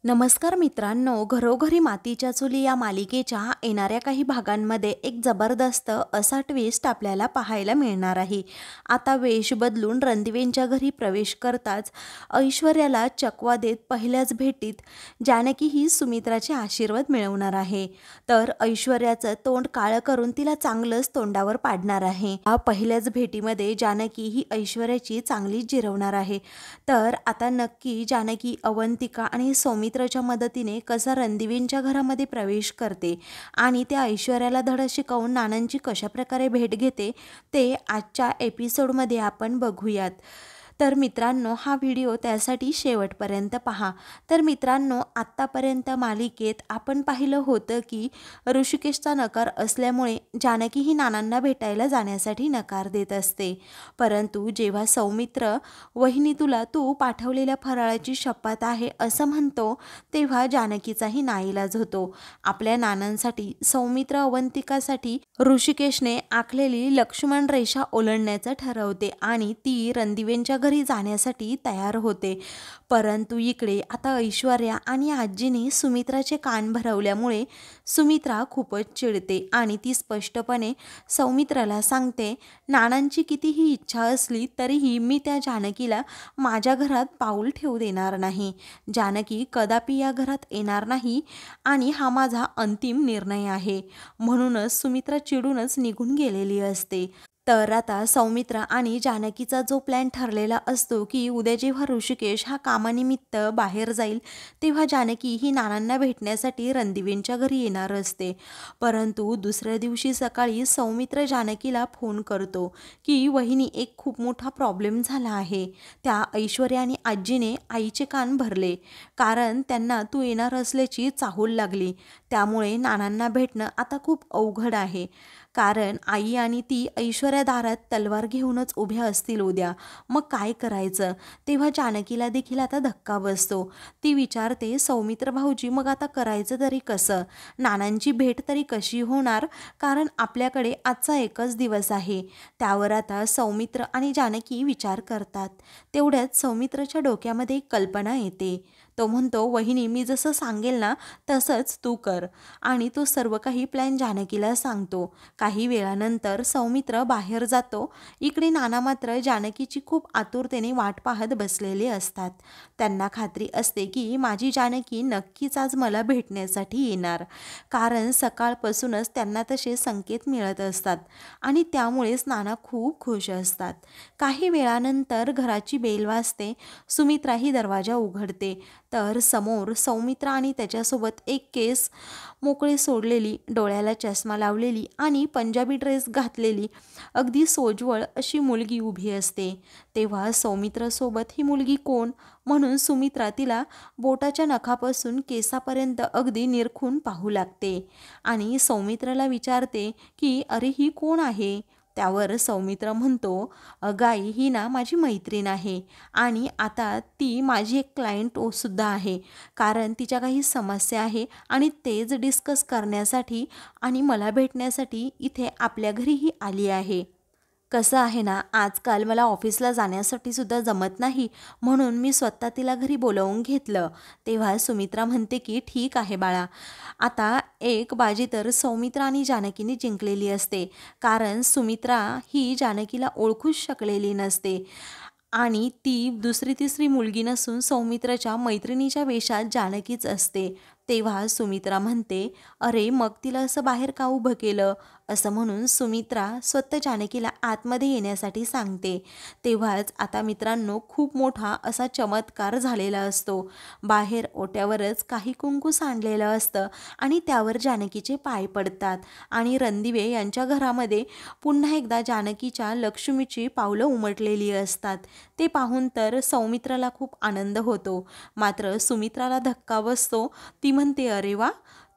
नमस्कार मित्रांनो, घरोघरी मातीच्या चुली या मालिकेच्या येणाऱ्या काही भागांमध्ये एक जबरदस्त असा ट्विस्ट आपल्याला पाहायला मिळणार आहे. आता वेश बदलून रणदिवेंच्या घरी प्रवेश करताच ऐश्वर्याला चकवा देत पहिल्याच भेटीत जानकी ही सुमित्राचे आशीर्वाद मिळवणार आहे. तर ऐश्वर्याचं तोंड काळं करून तिला चांगलंच तोंडावर पाडणार आहे. पहिल्याच भेटीमध्ये जानकी ही ऐश्वर्याची चांगलीच जिरवणार आहे. तर आता नक्की जानकी अवंतिका आणि सौमित्रच्या मदतीने कसा रणदिवेंच्या घरामध्ये प्रवेश करते आणि त्या ऐश्वर्याला धडा शिकवून नानांची कशाप्रकारे भेट घेते ते आजच्या एपिसोडमध्ये आपण बघूयात. तर मित्रांनो, हा व्हिडिओ त्यासाठी शेवटपर्यंत पहा. तर मित्रांनो, आत्तापर्यंत मालिकेत आपण पाहिलं होतं की ऋषिकेशचा नकार असल्यामुळे जानकी ही नानांना भेटायला जाण्यासाठी नकार देत असते. परंतु जेव्हा सौमित्र वहिनी तू पाठवलेल्या फराळाची शपथ आहे असं म्हणतो, तेव्हा जानकीचाही नाईलाज होतो. आपल्या नानांसाठी सौमित्र अवंतिकासाठी ऋषिकेशने आखलेली लक्ष्मण रेषा ओलांडण्याचं ठरवते आणि ती रणदिवेंच्या घरी जाण्यासाठी तयार होते. परंतु इकडे आता ऐश्वर्या आणि आजीने सुमित्राचे कान भरवल्यामुळे सुमित्रा खूपच चिडते आणि ती स्पष्टपणे सौमित्राला सांगते, नानांची कितीही इच्छा असली तरीही मी त्या जानकीला माझ्या घरात पाऊल ठेवू देणार नाही. जानकी कदापि या घरात येणार नाही आणि हा माझा अंतिम निर्णय आहे. म्हणूनच सुमित्रा चिडूनच निघून गेलेली असते. तर आता सौमित्र आणि जानकीचा जो प्लॅन ठरलेला असतो की उद्या जेव्हा ऋषिकेश हा कामानिमित्त बाहेर जाईल तेव्हा जानकी ही नानांना भेटण्यासाठी रणदिवेंच्या घरी येणार असते. परंतु दुसऱ्या दिवशी सकाळी सौमित्र जानकीला फोन करतो की वहिनी, एक खूप मोठा प्रॉब्लेम झाला आहे. त्या ऐश्वर्या आणि आजीने आईचे कान भरले, कारण त्यांना तू येणार असल्याची चाहूल लागली. त्यामुळे नानांना भेटणं आता खूप अवघड आहे, कारण आई आणि ती ऐश्वर्या दारात तलवार घेऊनच उभ्या असतील उद्या. मग काय करायचं? तेव्हा जानकीला देखील आता धक्का बसतो. ती विचारते, सौमित्र भाऊजी, मग आता करायचं तरी कसं? नानांची भेट तरी कशी होणार? कारण आपल्याकडे आजचा एकच दिवस आहे. त्यावर आता सौमित्र आणि जानकी विचार करतात. तेवढ्यात सौमित्रच्या डोक्यामध्ये एक कल्पना येते. तो म्हणतो, वहिनी, मी जसं सांगेल ना तसंच तू कर. आणि तो सर्व काही प्लॅन जानकीला सांगतो. काही वेळानंतर सौमित्र बाहेर जातो. इकडे नाना मात्र जानकीची खूप आतुरतेने वाट पाहत बसलेले असतात. त्यांना खात्री असते की माझी जानकी नक्कीच आज मला भेटण्यासाठी येणार, कारण सकाळपासूनच त्यांना तसे संकेत मिळत असतात आणि त्यामुळेच नाना खूप खुश असतात. काही वेळानंतर घराची बेल वाजते. सुमित्रा ही दरवाजा उघडते तर समोर सौमित्र आणि त्याच्यासोबत एक केस मोकळे सोडलेली, डोळ्याला चष्मा लावलेली आणि पंजाबी ड्रेस घातलेली अगदी सोज्वळ अशी मुलगी उभी असते. तेव्हा सौमित्रासोबत ही मुलगी कोण म्हणून सुमित्रा तिला बोटाच्या नखापासून केसापर्यंत अगदी निरखून पाहू लागते आणि सौमित्राला विचारते की अरे, ही कोण आहे? त्यावर सौमित्र म्हणतो, अगाई, ही ना माझी मैत्रीण आहे आणि आता ती माझी एक क्लायंट सुद्धा आहे, कारण तिच्या काही समस्या आहे आणि तेच डिस्कस करण्यासाठी आणि मला भेटण्यासाठी इथे आपल्या घरीही आली आहे. कसं आहे ना, आजकाल मला ऑफिसला जाण्यासाठी सुद्धा जमत नाही, म्हणून मी स्वतः तिला घरी बोलावून घेतलं. तेव्हा सुमित्रा म्हणते की ठीक आहे बाळा. आता एक बाजी तर सौमित्रा आणि जानकीने जिंकलेली असते, कारण सुमित्रा ही जानकीला ओळखूच शकलेली नसते आणि ती दुसरी तिसरी मुलगी नसून सौमित्राच्या मैत्रिणीच्या वेशात जानकीच असते. तेव्हा सुमित्रा म्हणते, अरे, मग तिला असं बाहेर का उभं केलं? असं म्हणून सुमित्रा स्वतः जानकीला आतमध्ये येण्यासाठी सांगते. तेव्हाच आता मित्रांनो, खूप मोठा असा चमत्कार झालेला असतो. बाहेर ओट्यावरच काही कुंकू सांडलेलं असतं आणि त्यावर जानकीचे पाय पडतात आणि रणदिवे यांच्या घरामध्ये पुन्हा एकदा जानकीच्या लक्ष्मीची पावलं उमटलेली असतात. ते पाहून तर सौमित्राला खूप आनंद होतो, मात्र सुमित्राला धक्का बसतो. ती म्हणते, अरे वा,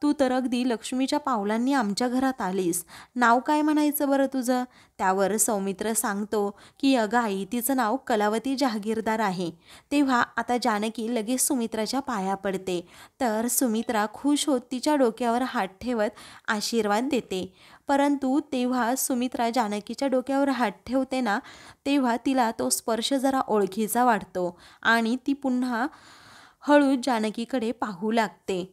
तू तर अगदी लक्ष्मीच्या पावलांनी आमच्या घरात आलीस. नाव काय म्हणायचं बरं तुझं? त्यावर सौमित्र सांगतो की अगं आई, तिचं नाव कलावती जहागीरदार आहे. तेव्हा आता जानकी लगेच सुमित्राच्या पाया पडते. तर सुमित्रा खुश होत तिच्या डोक्यावर हात ठेवत आशीर्वाद देते. परंतु तेव्हा सुमित्रा जानकीच्या डोक्यावर हात ठेवते ना, तेव्हा तिला तो स्पर्श जरा ओळखीचा वाटतो आणि ती पुन्हा हळूच जानकीकडे पाहू लागते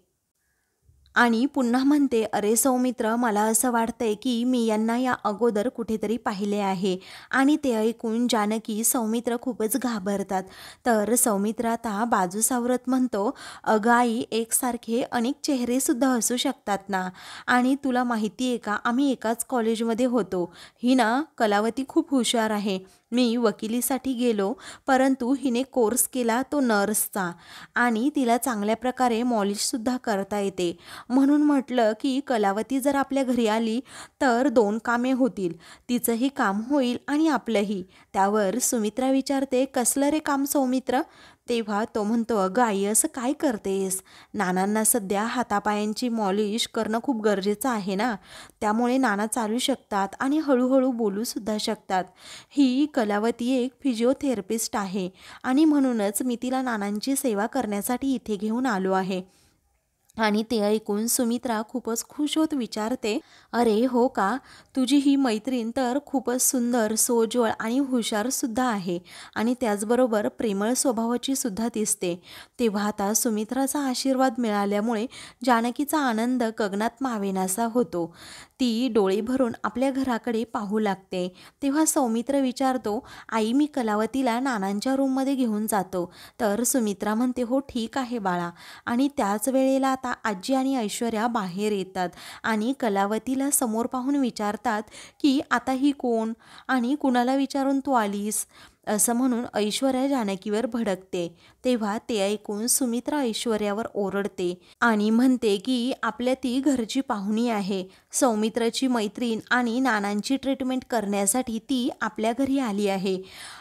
आणि पुन्हा म्हणते, "अरे सौमित्र, मला असं वाटतंय की मी यांना या अगोदर कुठेतरी पाहिले आहे." आणि ते ऐकून जानकी, सौमित्र खूपच घाबरतात. तर सौमित्र आता बाजू सावरत म्हणतो, "अगं आई, एकसारखे अनेक चेहरेसुद्धा असू शकतात ना. आणि तुला माहिती आहे का, आम्ही एकाच कॉलेजमध्ये होतो. ही ना कलावती खूप हुशार आहे. मी वकिलीसाठी गेलो, परंतु हिने कोर्स केला तो नर्सचा आणि तिला चांगल्या प्रकारे मॉलिशसुद्धा करता येते. म्हणून म्हटलं की कलावती जर आपल्या घरी आली तर 2 कामे होतील. तिचंही काम होईल आणि आपलंही." त्यावर सुमित्रा विचारते, "कसलं रे काम सौमित्र?" तेव्हा तो म्हणतो, "अगं आई, असं काय करतेस? नानांना सध्या हातापायांची मॉलिश करणं खूप गरजेचं आहे ना. त्यामुळे नाना चालू शकतात आणि हळूहळू बोलूसुद्धा शकतात. ही कलावती एक फिजिओथेरपिस्ट आहे आणि म्हणूनच मी तिला नानांची सेवा करण्यासाठी इथे घेऊन आलो आहे." आणि ते ऐकून सुमित्रा खूपच खुश होत विचारते, "अरे हो का? तुझी ही मैत्रीण तर खूपच सुंदर, सोज्वळ आणि हुशारसुद्धा आहे आणि त्याचबरोबर प्रेमळ स्वभावाची सुद्धा दिसते." तेव्हा आता सुमित्राचा आशीर्वाद मिळाल्यामुळे जानकीचा आनंद गगनात मावेनासा होतो. ती डोळे भरून आपल्या घराकडे पाहू लागते. तेव्हा सौमित्र विचारतो, "आई, मी कलावतीला नानांच्या रूममध्ये घेऊन जातो." तर सुमित्रा म्हणते, "हो ठीक आहे बाळा." आणि त्याच वेळेला आता आजी आणि ऐश्वर्या बाहेर येतात आणि कलावतीला समोर पाहून विचारतात की "आता ही कोण आणि कुणाला विचारून तू आलीस?" असं म्हणून ऐश्वर्या जानकीवर भडकते. तेव्हा ते ऐकून सुमित्रा ऐश्वर्यावर ओरडते आणि म्हणते की आपल्या ती घरची पाहुणी आहे, सौमित्रची मैत्रीण आणि नानांची ट्रीटमेंट करण्यासाठी ती आपल्या घरी आली आहे,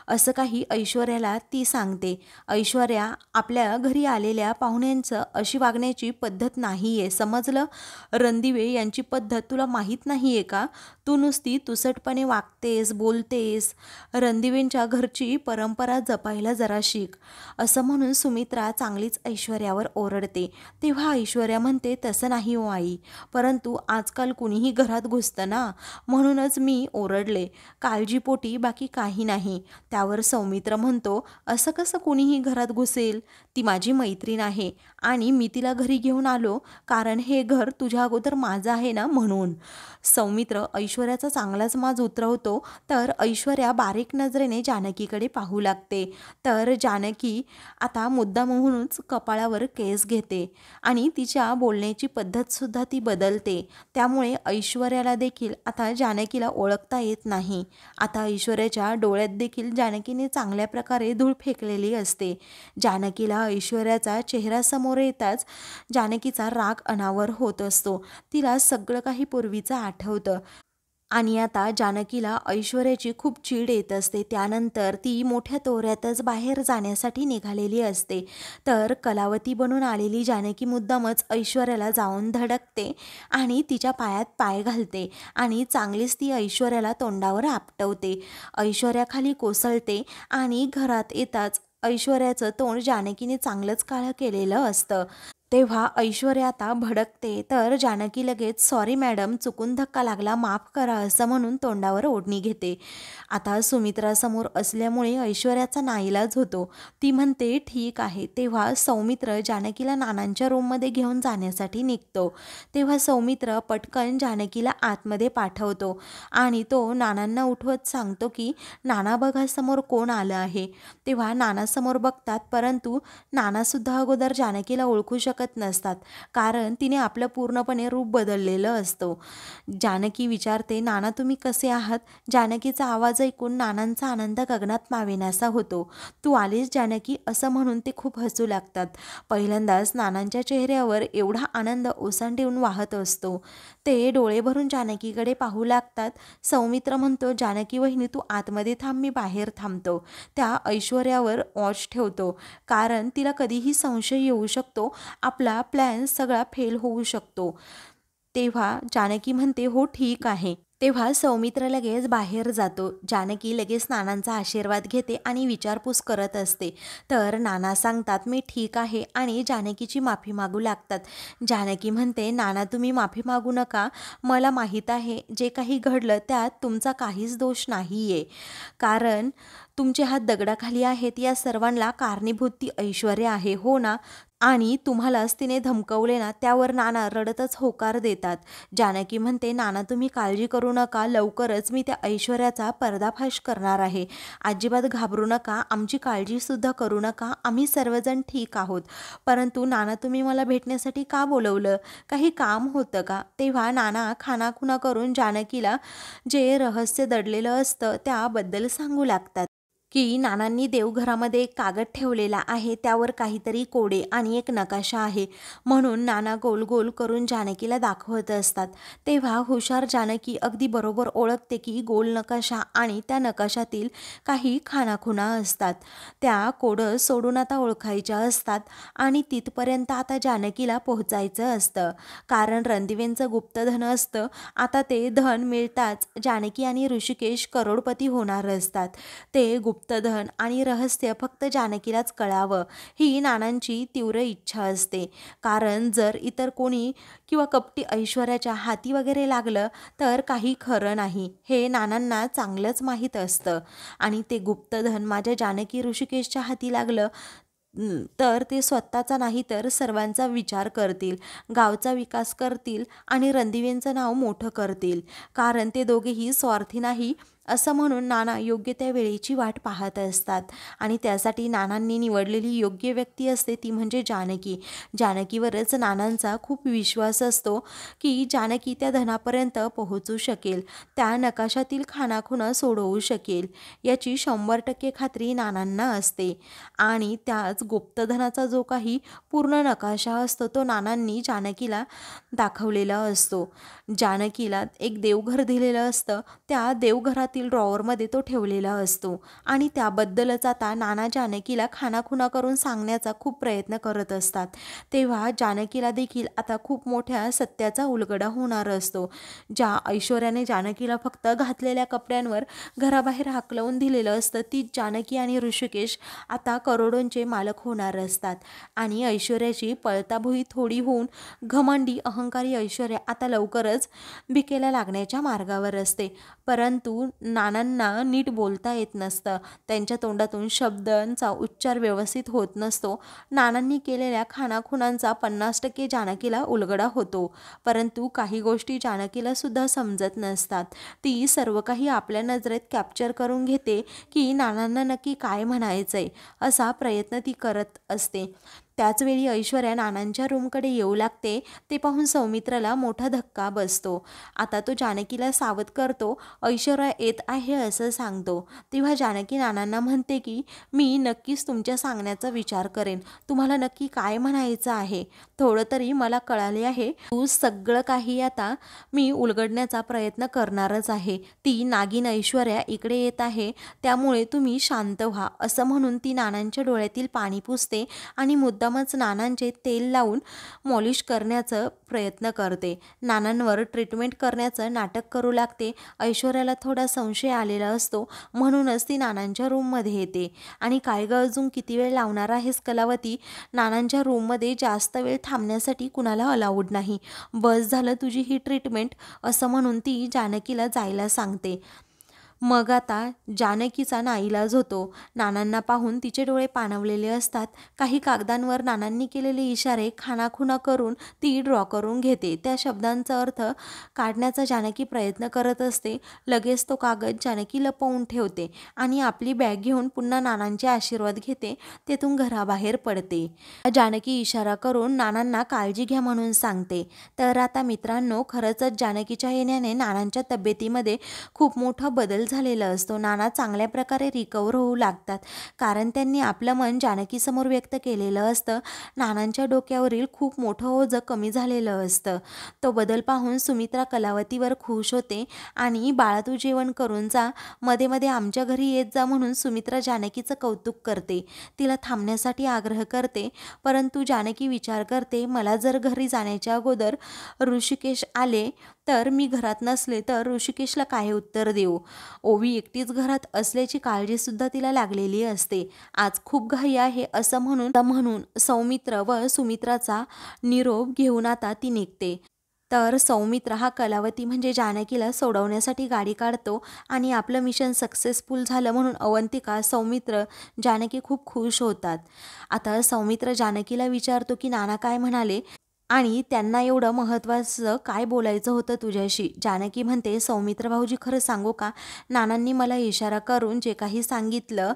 असं काही ऐश्वर्याला ती सांगते. ऐश्वर्या, आपल्या घरी आलेल्या पाहुण्यांचं अशी वागण्याची पद्धत नाही आहे, समजलं? रणदिवे यांची पद्धत तुला माहीत नाही आहे का? तू नुसती तुसटपणे वागतेस, बोलतेस. रणदिवेंच्या घरची परंपरा जपायला जरा शिक." असं म्हणून सुमित्रा चांगलीच ऐश्वर्यावर ओरडते. तेव्हा ऐश्वर्या म्हणते, "तसं नाही हो आई, परंतु आजकाल कुणीही घरात घुसतं ना, म्हणूनच मी ओरडले. काळजीपोटी, बाकी काही नाही." त्यावर सौमित्र म्हणतो, "असं कसं कुणीही घरात घुसेल? ती माझी मैत्रीण आहे आणि मी तिला घरी घेऊन आलो कारण हे घर तुझ्या अगोदर माझं आहे ना, म्हणून." सौमित्र ऐश्वर्याचा चांगलाच माज उतरवतो. तर ऐश्वर्या बारीक नजरेने जानकीकडे पाहू लागते. तर जानकी आता मुद्दाम म्हणूनच कपाळावर केस घेते आणि तिच्या बोलण्याची पद्धतसुद्धा ती बदलते. त्यामुळे ऐश्वर्याला देखील आता जानकीला ओळखता येत नाही. आता ऐश्वर्याच्या डोळ्यात देखील जानकीने चांगल्या प्रकारे धूळ फेकलेली असते. जानकीला ऐश्वर्याचा चेहरा समोर येताच जानकीचा राग अनावर होत असतो. तिला सगळं काही पूर्वीचं आठवतं आणि आता जानकीला ऐश्वर्याची खूप चीड येत असते. त्यानंतर ती मोठ्या तोऱ्यातच बाहेर जाण्यासाठी निघालेली असते. तर कलावती बनून आलेली जानकी मुद्दामच ऐश्वर्याला जाऊन धडकते आणि तिच्या पायात पाय घालते आणि चांगलीच ती ऐश्वर्याला तोंडावर आपटवते. ऐश्वर्या खाली कोसळते आणि घरात येताच ऐश्वर्याचं तोंड जानकीने चांगलंच काळं केलेलं असतं. तेव्हा ऐश्वर्या आता भडकते. तर जानकी लगेच, "सॉरी मॅडम, चुकून धक्का लागला, माफ करा," असं म्हणून तोंडावर ओढणी घेते. आता सुमित्रासमोर असल्यामुळे ऐश्वर्याचा नाईलाज होतो. ती म्हणते, "ठीक आहे." तेव्हा सौमित्र जानकीला नानांच्या रूममध्ये घेऊन जाण्यासाठी निघतो. तेव्हा सौमित्र पटकन जानकीला आतमध्ये पाठवतो आणि तो नानांना उठवत सांगतो की "नाना बघा, समोर कोण आलं आहे." तेव्हा नाना समोर बघतात, परंतु नानासुद्धा अगोदर जानकीला ओळखू शकत नसतात कारण तिने आपलं पूर्णपणे रूप बदललेलं असतं. जानकी विचारते, "नाना, तुम्ही कसे आहात?" जानकीचा आवाज ऐकून नानांचा आनंद गगनात मावेनासा होतो. "तू आलीस जानकी," असं म्हणून ते खूप हसू लागतात. पहिल्यांदाच नानांच्या चेहऱ्यावर एवढा आनंद ओसंडून वाहत असतो. ते डोळे भरून जानकीकडे पाहू लागतात. सौमित्र म्हणतो, "जानकी वहिनी, तू आतमध्ये थांब, मी बाहेर थांबतो." त्या ऐश्वर्यावर वॉच ठेवतो कारण तिला कधीही संशय येऊ शकतो, आपला प्लॅन सगळा फेल होऊ शकतो. तेव्हा जानकी म्हणते, "हो ठीक आहे." तेव्हा सौमित्र लगेच बाहेर जातो. जानकी लगेच नानांचा आशीर्वाद घेते आणि विचारपूस करत असते. तर नाना सांगतात, मी ठीक आहे, आणि जानकीची माफी मागू लागतात. जानकी म्हणते, नाना तुम्ही माफी मागू नका. मला माहीत आहे जे काही घडलं त्यात तुमचा काहीच दोष नाही आहे. कारण तुमचे हात दगडाखाली आहेत. या सर्वांना कारणीभूत ती ऐश्वर्या आहे, हो ना? आणि तुम्हालाच तिने धमकवले ना? त्यावर नाना रडतच होकार देतात. जानकी म्हणते, नाना तुम्ही काळजी करू नका. लवकरच मी त्या ऐश्वर्याचा पर्दाफाश करणार आहे. अजिबात घाबरू नका. आमची काळजीसुद्धा करू नका. आम्ही सर्वजण ठीक आहोत. परंतु नाना तुम्ही मला भेटण्यासाठी का बोलवलं? काही काम होतं का? तेव्हा नाना खानाखुणा करून जानकीला जे रहस्य दडलेलं असतं त्याबद्दल सांगू लागतात. की नानांनी देवघरामध्ये एक कागद ठेवलेला आहे, त्यावर काहीतरी कोडे आणि एक नकाशा आहे, म्हणून नाना गोल गोल करून जानकीला दाखवत असतात. तेव्हा हुशार जानकी अगदी बरोबर ओळखते की गोल नकाशा आणि त्या नकाशातील काही खाणाखुणा असतात. त्या कोड सोडून आता ओळखायच्या असतात आणि तिथपर्यंत आता जानकीला पोहोचायचं असतं. कारण रणदिवेंचं गुप्तधन असतं. आता ते धन मिळताच जानकी आणि ऋषिकेश करोडपती होणार असतात. ते गुप्तधन आणि रहस्य फक्त जानकीलाच कळावं ही नानांची तीव्र इच्छा असते. कारण जर इतर कोणी किंवा कपटी ऐश्वर्याच्या हाती वगैरे लागलं तर काही खरं नाही, हे नानांना चांगलंच माहीत असतं. आणि ते गुप्तधन माझ्या जानकी ऋषिकेशच्या हाती लागलं तर ते स्वतःचा नाही तर सर्वांचा विचार करतील, गावचा विकास करतील आणि रणदिवेंचं नाव मोठं करतील. कारण ते दोघेही स्वार्थी नाही असं म्हणून नाना योग्य त्या वेळेची वाट पाहत असतात. आणि त्यासाठी नानांनी निवडलेली योग्य व्यक्ती असते ती म्हणजे जानकी. जानकीवरच नानांचा खूप विश्वास असतो की जानकी त्या धनापर्यंत पोहोचू शकेल, त्या नकाशातील खाणाखुणा सोडवू शकेल, याची 100% खात्री नानांना असते. आणि त्याच गुप्तधनाचा जो काही पूर्ण नकाशा असतो तो नानांनी जानकीला दाखवलेला असतो. जानकीला एक देवघर दिलेलं असतं. त्या देवघरातील ड्रॉवरमध्ये तो ठेवलेला असतो आणि त्याबद्दलच आता नाना जानकीला खानाखुणा करून सांगण्याचा खूप प्रयत्न करत असतात. तेव्हा जानकीला देखील आता खूप मोठ्या सत्याचा उलगडा होणार असतो. ज्या ऐश्वर्याने जानकीला फक्त घातलेल्या कपड्यांवर घराबाहेर हाकलवून दिलेलं असतं तीच जानकी आणि ऋषिकेश आता करोडोंचे मालक होणार असतात. आणि ऐश्वर्याची पळताभुई थोडी होऊन घमंडी अहंकारी ऐश्वर्या आता लवकरच भिकेला लागण्याच्या मार्गावर असते. परंतु नानांना नीट बोलता येत नसतं. त्यांच्या तोंडातून शब्दांचा उच्चार व्यवस्थित होत नसतो. नानांनी केलेल्या खाणाखुणांचा 50% जानकीला उलगडा होतो. परंतु काही गोष्टी जानकीला सुद्धा समजत नसतात. ती सर्व काही आपल्या नजरेत कॅप्चर करून घेते की नानांना नक्की काय म्हणायचंय असा प्रयत्न ती करत असते. त्याचवेळी ऐश्वर्या नानांच्या रूमकडे येऊ लागते. ते पाहून सौमित्राला मोठा धक्का बसतो. आता तो जानकीला सावध करतो. ऐश्वर्या येत आहे असं सांगतो. तेव्हा जानकी नानांना म्हणते की मी नक्कीच तुमच्या सांगण्याचा विचार करेन. तुम्हाला नक्की काय म्हणायचं आहे थोडं तरी मला कळाले आहे. तू सगळं काही आता मी उलगडण्याचा प्रयत्न करणारच आहे. ती नागिन ऐश्वर्या इकडे येत आहे, त्यामुळे तुम्ही शांत व्हा असं म्हणून ती नानांच्या डोळ्यातील पाणी पुसते आणि मुद्दामच नानांचे तेल लावून मॉलिश करण्याचा प्रयत्न करते. नानांवर ट्रीटमेंट करण्याचं नाटक करू लागते. ऐश्वर्याला थोडा संशय आलेला असतो, म्हणूनच ती नानांच्या रूममध्ये येते. आणि काय गं अजून किती वेळ लावणार आहेस कलावती? नानांच्या रूममध्ये जास्त वेळ थांबण्यासाठी कुणाला अलाउड नाही. बस झालं तुझी ही ट्रीटमेंट असं म्हणून ती जानकीला जायला सांगते. मग आता जानकीचा नाईलाज होतो. नानांना पाहून तिचे डोळे पाणवलेले असतात. काही कागदांवर नानांनी केलेले इशारे खानाखुणा करून ती ड्रॉ करून घेते. त्या शब्दांचा अर्थ काढण्याचा जानकी प्रयत्न करत असते. लगेच तो कागद जानकी लपवून ठेवते आणि आपली बॅग घेऊन पुन्हा नानांचे आशीर्वाद घेते. तेथून घराबाहेर पडते. जानकी इशारा करून नानांना काळजी घ्या म्हणून सांगते. तर आता मित्रांनो, खरंच जानकीच्या येण्याने नानांच्या तब्येतीमध्ये खूप मोठा बदल झालेला असतो. नाना चांगल्या प्रकारे रिकवर होऊ लागतात. कारण त्यांनी आपलं मन जानकीसमोर व्यक्त केलेलं असतं. नानांच्या डोक्यावरील खूप मोठं ओझं कमी झालेलं असतं. तो बदल पाहून सुमित्रा कलावतीवर खुश होते आणि बाळा तू जेवण करून जा, मध्ये मध्ये आमच्या घरी येत जा म्हणून सुमित्रा जानकीचं कौतुक करते. तिला थांबण्यासाठी आग्रह करते. परंतु जानकी विचार करते, मला जर घरी जाण्याच्या अगोदर ऋषिकेश आले तर मी घरात नसले तर ऋषिकेशला काय उत्तर देऊ. ओवी एकटीच घरात असल्याची काळजीसुद्धा तिला लागलेली असते. आज खूप घाई आहे असं म्हणून सौमित्र व सुमित्राचा निरोप घेऊन आता ती निघते. तर सौमित्र हा कलावती म्हणजे जानकीला सोडवण्यासाठी गाडी काढतो आणि आपलं मिशन सक्सेसफुल झालं म्हणून अवंतिका, सौमित्र, जानकी खूप खुश होतात. आता सौमित्र जानकीला विचारतो की नाना काय म्हणाले आणि त्यांना एवढं महत्त्वाचं काय बोलायचं होतं तुझ्याशी. जानकी म्हणते, सौमित्र भाऊजी खरं सांगू का, नानांनी मला इशारा करून जे काही सांगितलं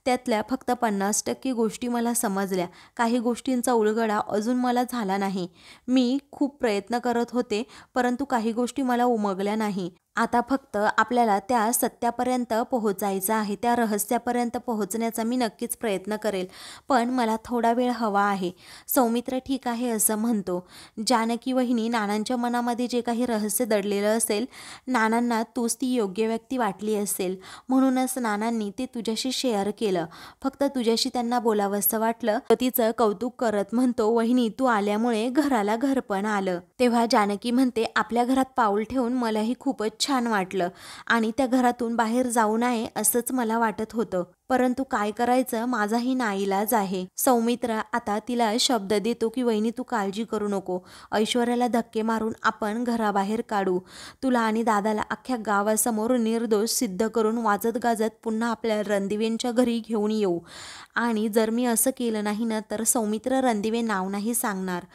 त्यातल्या फक्त 50% गोष्टी मला समजल्या. काही गोष्टींचा उलगडा अजून मला झाला नाही. मी खूप प्रयत्न करत होते परंतु काही गोष्टी मला उमगल्या नाही. आता फक्त आपल्याला त्या सत्यापर्यंत पोहोचायचं आहे. त्या रहस्यापर्यंत पोहोचण्याचा मी नक्कीच प्रयत्न करेल, पण मला थोडा वेळ हवा आहे. सौमित्र ठीक आहे असं म्हणतो. जानकी वहिनी, नानांच्या मनामध्ये जे काही रहस्य दडलेलं असेल, नानांना तूच ती योग्य व्यक्ती वाटली असेल म्हणूनच नानांनी ते तुझ्याशी शेअर केलं. फक्त तुझ्याशी त्यांना बोलावंसं वाटलं. तिचं कौतुक करत म्हणतो, वहिनी तू आल्यामुळे घराला घरपण आलं. तेव्हा जानकी म्हणते, आपल्या घरात पाऊल ठेवून मलाही खूपच छान वाटलं आणि त्या घरातून बाहेर जाऊ नये असंच मला वाटत होतं, परंतु काय करायचं, माझाही नाईलाज आहे. सौमित्र आता तिला शब्द देतो की वहिनी तू काळजी करू नको, ऐश्वर्याला धक्के मारून आपण घराबाहेर काढू. तुला आणि दादाला अख्ख्या गावासमोर निर्दोष सिद्ध करून वाजत गाजत पुन्हा आपल्या रणदिवेंच्या घरी घेऊन येऊ. आणि जर मी असं केलं नाही ना तर सौमित्र रणदिवे नाव नाही सांगणार.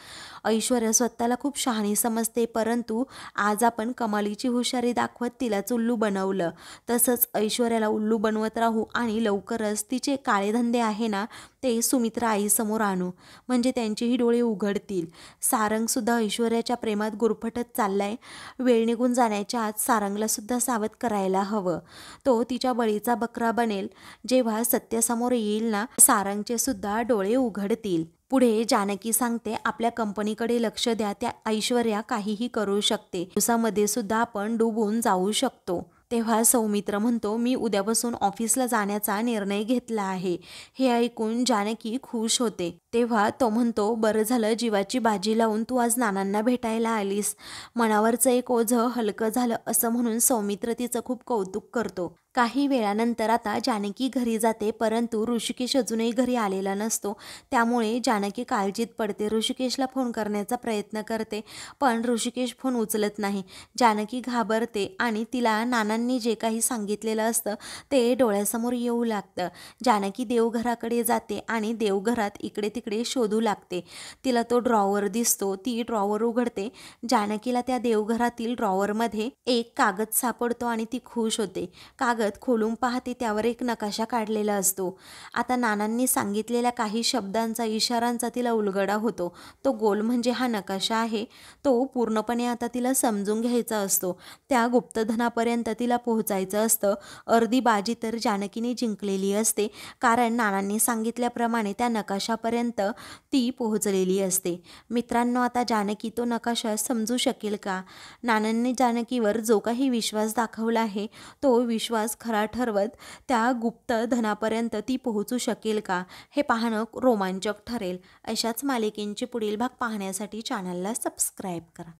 ऐश्वर्या स्वतःला खूप शहाणी समजते, परंतु आज आपण कमालीची हुशारी दाखवत तिलाच उल्लू बनवलं. तसंच ऐश्वर्याला उल्लू बनवत राहू आणि लवकरच तिचे काळे धंदे आहे ना ते सुमित्रा आईसमोर आणू, म्हणजे त्यांचेही डोळे उघडतील. सारंगसुद्धा ऐश्वर्याच्या प्रेमात गुरफटत चाललाय. वेळ निघून जाण्याच्या आत सारंगला सुद्धा सावध करायला हवं. तो तिच्या बळीचा बकरा बनेल. जेव्हा सत्यासमोर येईल ना सारंगचे सुद्धा डोळे उघडतील. पुढे जानकी सांगते, आपल्या कंपनीकडे लक्ष द्या, त्या ऐश्वर्या काहीही करू शकते. दिवसामध्ये सुद्धा आपण डुबून जाऊ शकतो. तेव्हा सौमित्र म्हणतो, मी उद्यापासून ऑफिसला जाण्याचा निर्णय घेतला आहे. हे ऐकून जानकी खुश होते. तेव्हा तो म्हणतो, बरं झालं जीवाची बाजी लावून तू आज नानांना भेटायला आलीस. मनावरचं एक ओझं हलकं झालं असं म्हणून सौमित्र तिचं खूप कौतुक करतो. काही वेळानंतर आता जानकी घरी जाते, परंतु ऋषिकेश अजूनही घरी आलेला नसतो. त्यामुळे जानकी काळजीत पडते. ऋषिकेशला फोन करण्याचा प्रयत्न करते पण ऋषिकेश फोन उचलत नाही. जानकी घाबरते आणि तिला नानांनी जे काही सांगितलेलं असतं ते डोळ्यासमोर येऊ लागतं. जानकी देवघराकडे जाते आणि देवघरात इकडे तिकडे शोधू लागते. तिला तो ड्रॉवर दिसतो. ती ड्रॉवर उघडते. जानकीला त्या देवघरातील ड्रॉवरमध्ये एक कागद सापडतो आणि ती खुश होते. कागद खोलून पाहते, त्यावर एक नकाशा काढलेला असतो. आता नानांनी सांगितलेल्या काही शब्दांचा, इशारांचा तिला उलगडा होतो. तो गोल म्हणजे हा नकाशा आहे. तो पूर्णपणे आता तिला समजून घ्यायचा असतो. त्या गुप्तधनापर्यंत तिला पोहोचायचं असतं. अर्धी बाजी तर जानकीने जिंकलेली असते, कारण नानांनी सांगितल्याप्रमाणे त्या नकाशापर्यंत ती पोहोचलेली असते. मित्रांनो, आता जानकी तो नकाशा समजू शकेल का? नानांनी जानकीवर जो काही विश्वास दाखवला आहे तो विश्वास खरा ठरवत त्या गुप्त धनापर्यंत ती पोहोचू शकेल का, हे पाहणं रोमांचक ठरेल. अशाच मालिकेंचे पुढील भाग पाहण्यासाठी चॅनलला सबस्क्राईब करा.